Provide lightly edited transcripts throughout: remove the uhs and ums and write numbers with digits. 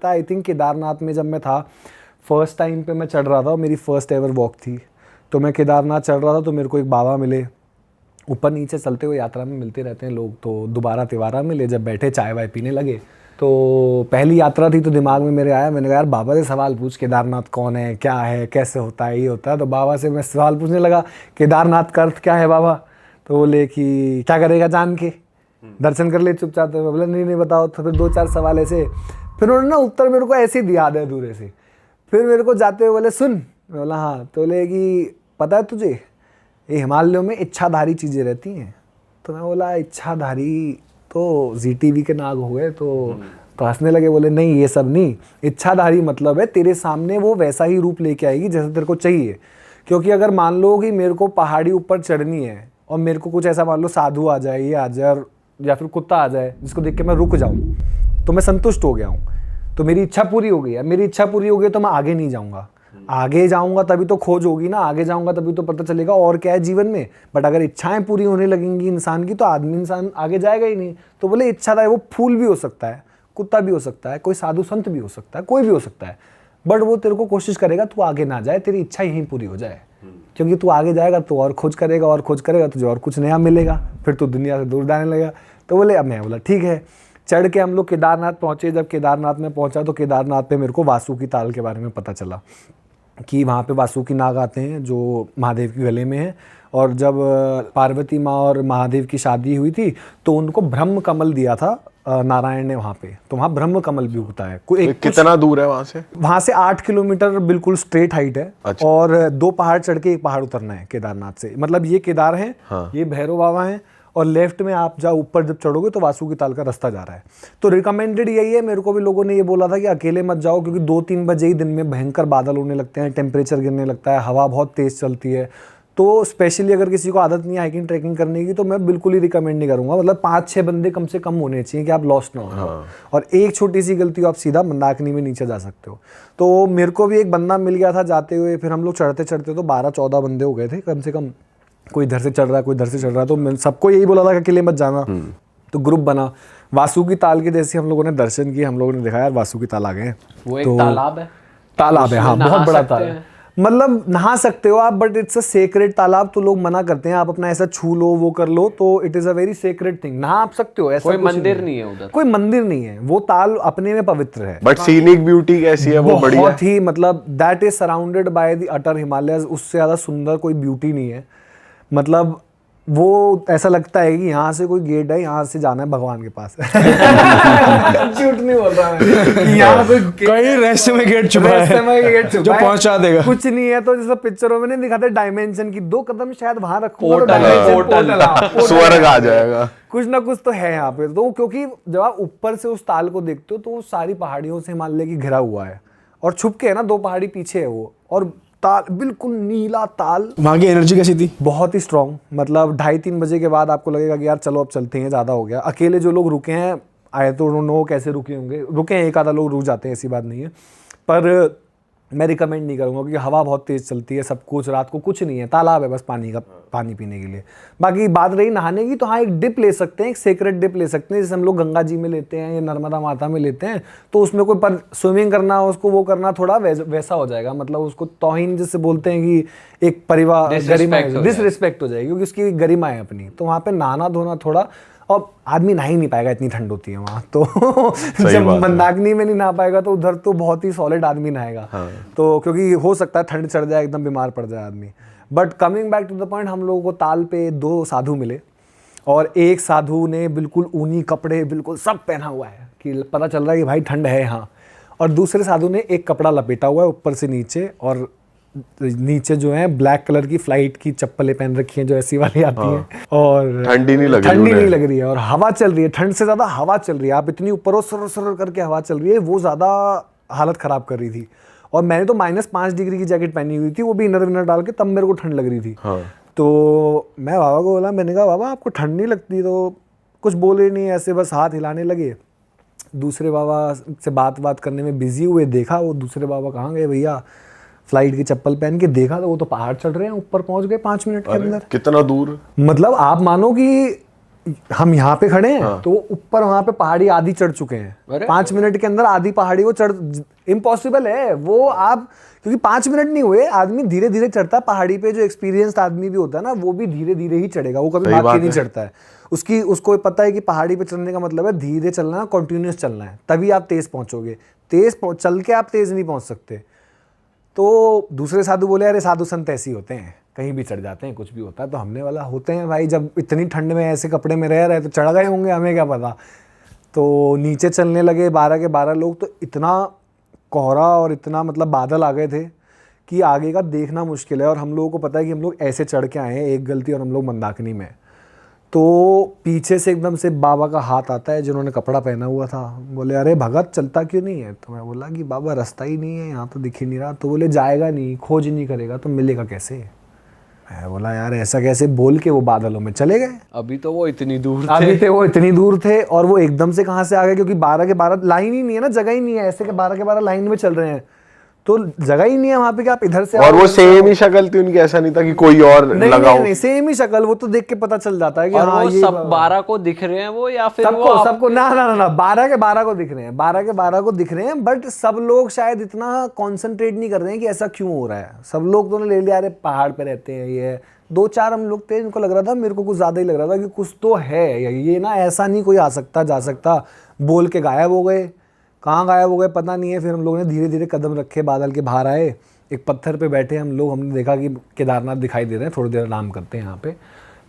लगता है I think Kedarnath में जब मैं था फर्स्ट टाइम पे मैं चढ़ रहा था, मेरी फर्स्ट एवर वॉक थी, तो मैं केदारनाथ चढ़ रहा था तो मेरे को एक बाबा मिले। ऊपर नीचे चलते हुए यात्रा में मिलते रहते हैं लोग, तो दोबारा तिवारा मिले, जब बैठे चाय वाय पीने लगे तो पहली यात्रा थी तो दिमाग में मेरे आया, मैंने कहा यार बाबा से सवाल पूछ, केदारनाथ कौन है, क्या है, कैसे होता है, ये होता है। तो बाबा से मैं सवाल पूछने लगा केदारनाथ का अर्थ क्या है बाबा, तो बोले कि क्या करेगा जान के, दर्शन कर ले चुपचाप। तो बोला नहीं बताओ। तो फिर 2-4 सवाल ऐसे, फिर उन्होंने ना उत्तर मेरे को ऐसे ही दिया आधे अधूरे से। फिर मेरे को जाते हुए बोले सुन, मैं बोला हाँ। तो बोले कि पता है तुझे ये हिमालयों में इच्छाधारी चीज़ें रहती हैं। तो मैं बोला इच्छाधारी तो ZTV के नाग हो गए। तो हंसने लगे, बोले नहीं ये सब नहीं, इच्छाधारी मतलब है तेरे सामने वो वैसा ही रूप लेके आएगी जैसा तेरे को चाहिए। क्योंकि अगर मान लो कि मेरे को पहाड़ी ऊपर चढ़नी है और मेरे को कुछ ऐसा मान लो साधु आ जाए, ये आ जाए या फिर कुत्ता आ जाए जिसको देख के मैं रुक जाऊँ, तो मैं संतुष्ट हो गया हूँ, तो मेरी इच्छा पूरी हो गई है। मेरी इच्छा पूरी हो गई तो मैं आगे नहीं जाऊँगा, आगे जाऊंगा तभी तो खोज होगी ना, आगे जाऊंगा तभी तो पता चलेगा और क्या है जीवन में। बट अगर इच्छाएं पूरी होने लगेंगी इंसान की तो इंसान आगे जाएगा ही नहीं। तो बोले इच्छा था, वो फूल भी हो सकता है, कुत्ता भी हो सकता है, कोई साधु संत भी हो सकता है, कोई भी हो सकता है, बट वो तेरे को कोशिश करेगा तू आगे ना जाए, तेरी इच्छा यहीं पूरी हो जाए। क्योंकि तू आगे जाएगा तो और खोज करेगा तुझे और कुछ नया मिलेगा, फिर तू दुनिया से दूर जाने लगेगा। तो बोले अब मैं बोला ठीक है। चढ़ के हम लोग केदारनाथ पहुंचे। जब केदारनाथ में पहुंचा तो केदारनाथ पे मेरे को वासुकी ताल के बारे में पता चला कि वहाँ पे वासुकी नाग आते हैं जो महादेव के गले में है। और जब पार्वती माँ और महादेव की शादी हुई थी तो उनको ब्रह्म कमल दिया था नारायण ने वहाँ पे, तो वहाँ ब्रह्म कमल भी उगता है। कितना दूर है वहाँ से? वहाँ से 8 किलोमीटर बिल्कुल स्ट्रेट हाइट है। अच्छा। और 2 पहाड़ चढ़ के एक पहाड़ उतरना है केदारनाथ से। मतलब ये केदार है, हाँ। ये भैरव बाबा है, और लेफ्ट में आप जब ऊपर जब चढ़ोगे तो वासुकी ताल का रास्ता जा रहा है। तो रिकमेंडेड यही है। मेरे को भी लोगों ने ये बोला था कि अकेले मत जाओ, क्योंकि 2-3 बजे ही दिन में भयंकर बादल होने लगते हैं, टेम्परेचर गिरने लगता है, हवा बहुत तेज़ चलती है। तो स्पेशली अगर किसी को आदत नहीं है हाइकिंग ट्रैकिंग करने की तो मैं बिल्कुल ही रिकमेंड नहीं करूँगा। मतलब 5-6 बंदे कम से कम होने चाहिए कि आप लॉस्ट ना हो। हाँ। और एक छोटी सी गलती हो आप सीधा मंदाकिनी में नीचे जा सकते हो। तो मेरे को भी एक बंदा मिल गया था जाते हुए। फिर हम लोग चढ़ते चढ़ते तो 12-14 बंदे हो गए थे कम से कम। कोई इधर से चढ़ रहा है, कोई इधर से चढ़ रहा है। तो मैं सबको यही बोला था कि अकेले मत जाना। तो ग्रुप बना। वासुकी ताल के जैसे हम लोगों ने दर्शन किए, हम लोगों ने देखा यार वासुकी ताल आ गए। वो एक तालाब है। तालाब है, हाँ, बहुत बड़ा तालाब। मतलब नहा सकते हो आप, बट इट्स अ सेक्रेड तालाब। तो लोग मना करते हैं आप अपना ऐसा छू लो वो कर लो, तो it is a very sacred thing. नहा आप सकते हो, ऐसा कोई मंदिर नहीं है उधर, कोई मंदिर नहीं है। वो ताल अपने में पवित्र है। बट सीनिक ब्यूटी कैसी है? वो बढ़िया बहुत ही, मतलब that is surrounded by the utter Himalayas. उससे ज्यादा सुंदर कोई ब्यूटी नहीं है। मतलब वो ऐसा लगता है कि यहाँ से कोई गेट है, यहाँ से जाना है भगवान के पास। झूठ नहीं बोल रहा मैं, यहाँ कोई रहस्यमय गेट छुपा है जो पहुंचा देगा। कुछ नहीं है। तो जैसे पिक्चरों में नहीं दिखाते डायमेंशन की 2 कदम शायद वहां रखो, स्वर्ग आ जाएगा। कुछ ना कुछ तो है यहाँ पे। तो क्योंकि जब आप ऊपर से उस ताल को देखते हो तो वो सारी पहाड़ियों से हिमालय की घिरा हुआ है, और छुप के है ना 2 पहाड़ी पीछे है वो, और ताल बिल्कुल नीला ताल। वहाँ की एनर्जी कैसी थी? बहुत ही स्ट्रॉन्ग। मतलब 2:30-3 बजे के बाद आपको लगेगा कि यार चलो अब चलते हैं, ज़्यादा हो गया। अकेले जो लोग रुके हैं आए तो उन्होंने कैसे रुके होंगे, रुके हैं, एक आधा लोग रुक जाते हैं, ऐसी बात नहीं है। पर मैं रिकमेंड नहीं करूँगा क्योंकि हवा बहुत तेज़ चलती है, सब कुछ रात को कुछ नहीं है, तालाब है बस पानी पीने के लिए। बाकी बात रही नहाने की, तो हाँ एक डिप ले सकते हैं, एक सेक्रेट डिप ले सकते हैं, जैसे हम लोग गंगा जी में लेते हैं या नर्मदा माता में लेते हैं। तो उसमें कोई पर स्विमिंग करना, उसको वो करना थोड़ा वैसा हो जाएगा। मतलब उसको तौहीन जिससे बोलते हैं कि एक परिवार गरिमा डिसरिस्पेक्ट हो जाएगी, क्योंकि उसकी गरिमा है अपनी। तो वहाँ पे नहाना धोना थोड़ा, और आदमी नहा ही नहीं पाएगा, इतनी ठंड होती है वहाँ। तो जब मंदाकिनी में नहीं नहा पाएगा तो उधर तो बहुत ही सॉलिड आदमी नहाएगा। हाँ। तो क्योंकि हो सकता है ठंड चढ़ जाए, एकदम बीमार पड़ जाए आदमी। But coming back to the point, हम लोगों को ताल पे 2 साधु मिले, और एक साधु ने बिल्कुल ऊनी कपड़े बिल्कुल सब पहना हुआ है कि पता चल रहा है कि भाई ठंड है यहाँ। और दूसरे साधु ने एक कपड़ा लपेटा हुआ है ऊपर से नीचे, और नीचे जो है ब्लैक कलर की फ्लाइट की चप्पलें पहन रखी हैं जो ऐसी वाली आती हैं। और ठंडी नहीं लग रही है, और हवा चल रही है, ठंड से ज्यादा हवा चल रही है। आप इतनी ऊपर और सर सर करके हवा चल रही है, वो ज्यादा हालत खराब कर रही थी। और मैंने तो -5 डिग्री की जैकेट पहनी हुई थी, वो भी इनर विनर डाल के, तब मेरे को ठंड लग रही थी। हाँ। तो मैं बाबा को बोला, मैंने कहा बाबा आपको ठंड नहीं लगती? तो कुछ बोले नहीं, ऐसे बस हाथ हिलाने लगे। दूसरे बाबा से बात करने में बिजी हुए, देखा वो दूसरे बाबा कहाँ गए भैया, फ्लाइट की चप्पल पहन के देखा तो वो तो पहाड़ चढ़ रहे हैं, ऊपर पहुंच गए 5 मिनट के अंदर। कितना दूर? मतलब आप मानो कि हम यहाँ पे खड़े हैं तो ऊपर वहां पे पहाड़ी आधी चढ़ चुके हैं। 5 मिनट के अंदर आधी पहाड़ी वो चढ़, इम्पॉसिबल है वो। आप क्योंकि 5 मिनट नहीं हुए, आदमी धीरे धीरे चढ़ता है पहाड़ी पे। जो एक्सपीरियंस्ड आदमी भी होता है ना, वो भी धीरे धीरे ही चढ़ेगा, वो कभी भाग के नहीं चढ़ता है। उसको पता है कि पहाड़ी पे चढ़ने का मतलब है धीरे चलना है, कॉन्टिन्यूस चलना है, तभी आप तेज पहुंचोगे। चल के आप तेज नहीं पहुंच सकते। तो दूसरे साधु बोले अरे साधु संत ऐसे ही होते हैं, कहीं भी चढ़ जाते हैं, कुछ भी होता है। तो हमने वाला होते हैं भाई, जब इतनी ठंड में ऐसे कपड़े में रह रहे तो चढ़ गए होंगे, हमें क्या पता। तो नीचे चलने लगे 12 के 12 लोग। तो इतना कोहरा और इतना मतलब बादल आ गए थे कि आगे का देखना मुश्किल है। और हम लोगों को पता है कि हम लोग ऐसे चढ़ के आए हैं, एक गलती और हम लोग मंदाकिनी में। तो पीछे से एकदम से बाबा का हाथ आता है, जिन्होंने कपड़ा पहना हुआ था। बोले अरे भगत चलता क्यों नहीं है? तो मैं बोला कि बाबा रास्ता ही नहीं है, यहाँ तो दिख ही नहीं रहा। तो बोले जाएगा नहीं, खोज नहीं करेगा तो मिलेगा कैसे? मैं बोला यार ऐसा कैसे? बोल के वो बादलों में चले गए। अभी तो वो इतनी दूर थे और वो एकदम से कहाँ से आ गए? क्योंकि 12 के 12 लाइन ही नहीं है ना, जगह ही नहीं है। ऐसे के 12 के 12 लाइन में चल रहे हैं तो जगह ही नहीं है वहां पे कि आप इधर से। और वो सेम ही शक्ल थी उनकी, ऐसा नहीं था कि कोई और लगा हो। नहीं, सेम ही शक्ल। वो तो देख के पता चल जाता है कि हाँ, ये सब 12 को दिख रहे हैं वो, या फिर सबको ना 12 के 12 को दिख रहे हैं, 12 के 12 को दिख रहे हैं। बट सब लोग शायद इतना कॉन्सेंट्रेट नहीं कर रहे हैं कि ऐसा क्यों हो रहा है। सब लोग तो ले लिया अरे पहाड़ पे रहते हैं ये। 2-4 हम लोग थे, इनको लग रहा था, मेरे को कुछ ज्यादा ही लग रहा था कि कुछ तो है ये ना, ऐसा नहीं कोई आ सकता जा सकता। बोल के गायब हो गए। कहाँ गायब हो गए पता नहीं है। फिर हम लोगों ने धीरे धीरे कदम रखे, बादल के बाहर आए, एक पत्थर पे बैठे हम लोग। हमने देखा कि केदारनाथ दिखाई दे रहे हैं, थोड़ी देर आराम करते हैं यहाँ पे।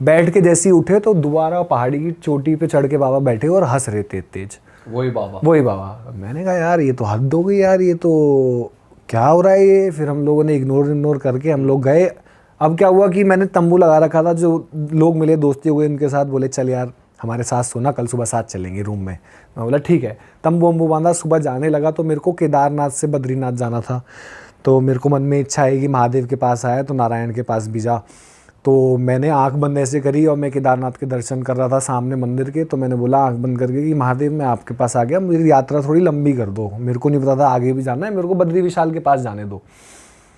बैठ के जैसे ही उठे तो दोबारा पहाड़ी की चोटी पे चढ़ के बाबा बैठे और हंस रहे तेज तेज। वही बाबा। मैंने कहा यार ये तो हद हो गई यार, ये तो क्या हो रहा है ये। फिर हम लोगों ने इग्नोर करके हम लोग गए। अब क्या हुआ कि मैंने तंबू लगा रखा था, जो लोग मिले दोस्ती हो गई उनके साथ। बोले चल यार हमारे साथ सोना, कल सुबह साथ चलेंगे रूम में। मैं बोला ठीक है। तंबू वम्बू बांधा, सुबह जाने लगा। तो मेरे को केदारनाथ से बद्रीनाथ जाना था। तो मेरे को मन में इच्छा है कि महादेव के पास आया तो नारायण के पास भी जा। तो मैंने आंख बंद ऐसे करी और मैं केदारनाथ के दर्शन कर रहा था सामने मंदिर के। तो मैंने बोला आंख बंद करके कि महादेव मैं आपके पास आ गया, मेरी यात्रा थोड़ी लंबी कर दो। मेरे को नहीं पता था आगे भी जाना है, मेरे को बद्री विशाल के पास जाने दो।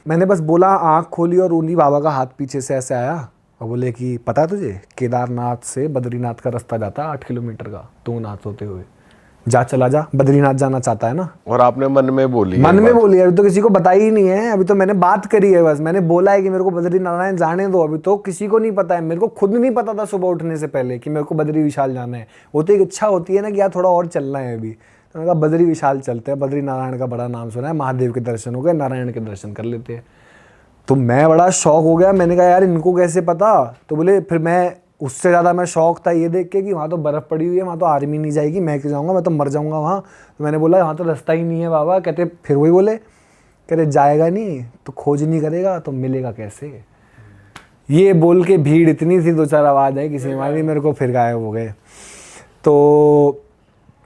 मैंने बस बोला, आंख खोली और उन्हीं बाबा का हाथ पीछे से ऐसे आया और बोले कि पता है तुझे केदारनाथ से बद्रीनाथ का रास्ता जाता है 8 किलोमीटर का, तुंगनाथ होते हुए। जा चला जा, बद्रीनाथ जाना चाहता है ना। और आपने मन में बोली? अभी तो किसी को बताई ही नहीं है। अभी तो मैंने बात करी है, बस मैंने बोला है कि मेरे को बद्री नारायण जाने दो। अभी तो किसी को नहीं पता है, मेरे को खुद नहीं पता था सुबह उठने से पहले कि मेरे को बद्री विशाल जाना है। वो तो एक इच्छा होती है ना कि यार थोड़ा और चलना है अभी। तो मैंने कहा बद्री विशाल चलते हैं, बद्री नारायण का बड़ा नाम सुना है, महादेव के दर्शन हो गए, नारायण के दर्शन कर लेते हैं। तो मैं बड़ा शौक हो गया। मैंने कहा यार इनको कैसे पता? तो बोले फिर मैं उससे ज़्यादा मैं शौक था ये देख के कि वहाँ तो बर्फ़ पड़ी हुई है, वहाँ तो आर्मी नहीं जाएगी, मैं क्यों जाऊँगा, मैं तो मर जाऊँगा वहाँ। तो मैंने बोला वहाँ तो रास्ता ही नहीं है बाबा। कहते फिर वही बोले, कह रहे जाएगा नहीं तो खोज नहीं करेगा तो मिलेगा कैसे? ये बोल के भीड़ इतनी थी, 2-4 आवाज़ आई किसी हमारी, मेरे को फिर गायब हो गए। तो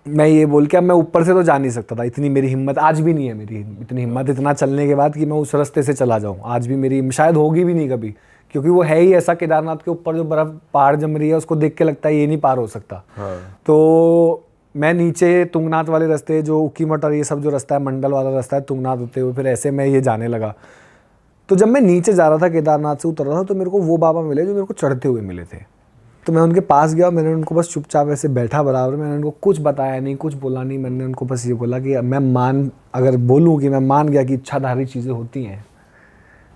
मैं ये बोल के अब मैं ऊपर से तो जा नहीं सकता था, इतनी मेरी हिम्मत आज भी नहीं है। मेरी इतनी हिम्मत इतना चलने के बाद कि मैं उस रास्ते से चला जाऊँ, आज भी मेरी शायद होगी भी नहीं कभी। क्योंकि वो है ही ऐसा, केदारनाथ के ऊपर जो बर्फ पहाड़ जम रही है उसको देख के लगता है ये नहीं पार हो सकता। हाँ। तो मैं नीचे तुंगनाथ वाले रास्ते, जो उकीमठ और ये सब जो रास्ता है, मंडल वाला रास्ता है, तुंगनाथ होते हुए फिर ऐसे मैं ये जाने लगा। तो जब मैं नीचे जा रहा था, केदारनाथ से उतर रहा था, तो मेरे को वो बाबा मिले जो मेरे को चढ़ते हुए मिले थे। तो मैं उनके पास गया, मैंने उनको बस चुपचाप ऐसे बैठा बराबर। मैंने उनको कुछ बताया नहीं, कुछ बोला नहीं। मैंने उनको बस ये बोला कि मैं अगर बोलूँ कि मैं मान गया कि इच्छाधारी चीज़ें होती हैं।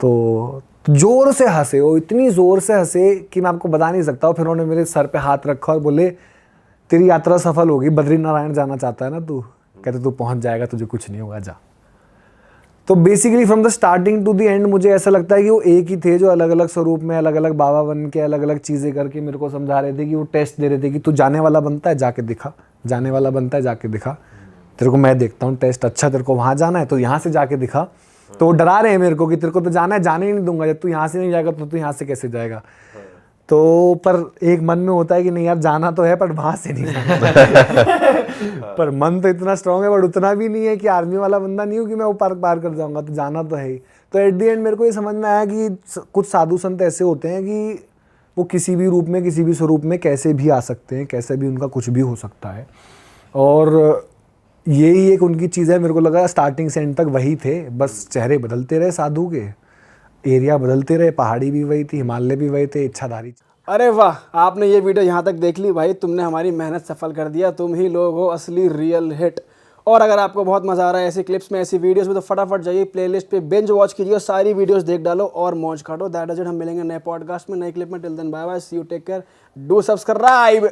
तो जोर से हंसे वो, इतनी ज़ोर से हंसे कि मैं आपको बता नहीं सकता। फिर उन्होंने मेरे सर पे हाथ रखा और बोले तेरी यात्रा सफल होगी, बद्री नारायण जाना चाहता है ना तू, कहते तू पहुँच जाएगा, तुझे कुछ नहीं होगा, जा। तो basically from the starting to the end मुझे ऐसा लगता है कि वो एक ही थे जो अलग अलग स्वरूप में, अलग अलग बाबा बन के, अलग अलग चीज़ें करके मेरे को समझा रहे थे कि वो टेस्ट दे रहे थे कि तू जाने वाला बनता है जाके दिखा, जाने वाला बनता है जाके दिखा, तेरे को मैं देखता हूँ टेस्ट। अच्छा तेरे को वहाँ जाना है तो यहाँ से जाके दिखा। तो वो डरा रहे हैं मेरे को कि तेरे को तो जाना है, जाने ही नहीं दूंगा, जब तू यहाँ से नहीं जाएगा तो तू यहाँ से कैसे जाएगा। तो पर एक मन में होता है कि नहीं यार जाना तो है पर वहाँ से नहीं जाना। पर मन तो इतना स्ट्रांग है, बट उतना भी नहीं है कि आर्मी वाला बंदा नहीं हूँ कि मैं वो पार कर जाऊँगा, तो जाना तो है ही। तो एट दी एंड मेरे को ये समझ में आया कि कुछ साधु संत ऐसे होते हैं कि वो किसी भी रूप में, किसी भी स्वरूप में कैसे भी आ सकते हैं, कैसे भी उनका कुछ भी हो सकता है। और यही एक उनकी चीज़ है। मेरे को लगा स्टार्टिंग से एंड तक वही थे, बस चेहरे बदलते रहे साधु के, एरिया बदलते रहे, पहाड़ी भी वही थी, हिमालय भी वही थे, इच्छाधारी। अरे वाह, आपने ये वीडियो यहाँ तक देख ली भाई, तुमने हमारी मेहनत सफल कर दिया। तुम ही लोग हो असली रियल हिट। और अगर आपको बहुत मजा आ रहा है ऐसी क्लिप्स में, ऐसी वीडियोस में, तो फटाफट जाइए प्लेलिस्ट पे बिंज वॉच कीजिए, सारी वीडियोस देख डालो और मौज काटो। That is it. हम मिलेंगे नए पॉडकास्ट में, नए क्लिप में। Till then bye bye, see you, take care, do subscribe.